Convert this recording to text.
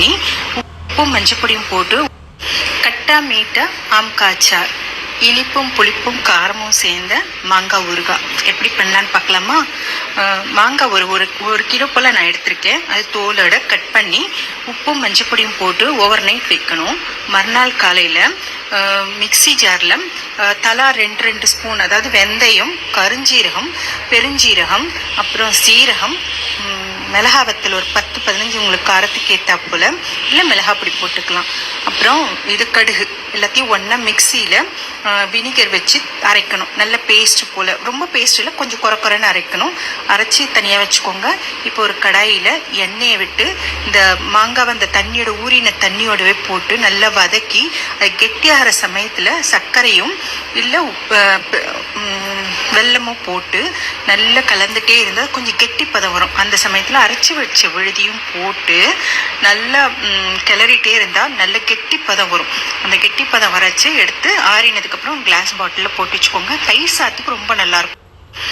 உப்பும் மஞ்சப்பொடியும் போட்டு கட்டா மீட்டா ஆம்கா அச்சார், இனிப்பும் புளிப்பும் காரமும் சேர்ந்த மாங்காய் ஊறுகாய் எப்படி பண்ணலான்னு பார்க்கலாமா? மாங்காய் ஒரு கிலோ போல் நான் எடுத்திருக்கேன். அது தோலோட கட் பண்ணி உப்பும் மஞ்சப்பொடியும் போட்டு ஓவர் நைட் வைக்கணும். மறுநாள் காலையில் மிக்சி ஜாரில் தலா 2 ஸ்பூன், அதாவது வெந்தயம், கருஞ்சீரகம், பெருஞ்சீரகம், அப்புறம் சீரகம், மிளகாவத்தில் ஒரு 10-15 உங்களுக்கு காரத்துக்கு ஏற்றாப்புல இல்லை மிளகாப்பொடி போட்டுக்கலாம். அப்புறம் இது கடுகு எல்லாத்தையும் ஒன்றா மிக்சியில் வினிகர் வச்சு அரைக்கணும். நல்ல பேஸ்ட் போல், ரொம்ப பேஸ்ட் இல்லை, கொஞ்சம் குறைன்னு அரைக்கணும். அரைச்சி தனியாக வச்சுக்கோங்க. இப்போ ஒரு கடாயில் எண்ணெயை விட்டு இந்த மாங்காவை அந்த தண்ணியோட ஊறின தண்ணியோடவே போட்டு நல்லா வதக்கி அது கெட்டியாகிற சமயத்தில் சர்க்கரையும் இல்லை வெல்லமும் போட்டு நல்லா கலந்துட்டே இருந்தால் கொஞ்சம் கெட்டி பதம் வரும். அந்த சமயத்தில் அரைச்சி வச்ச விழுதியும் போட்டு நல்லா கிளறிட்டே இருந்தால் நல்ல கெட்டி பதம் வரும். அந்த கெட்டி பதம் வரைச்சி எடுத்து ஆறினதுக்கப்புறம் கிளாஸ் பாட்டிலில் போட்டு வச்சுக்கோங்க. தயிர் சாத்துக்கு ரொம்ப நல்லாயிருக்கும்.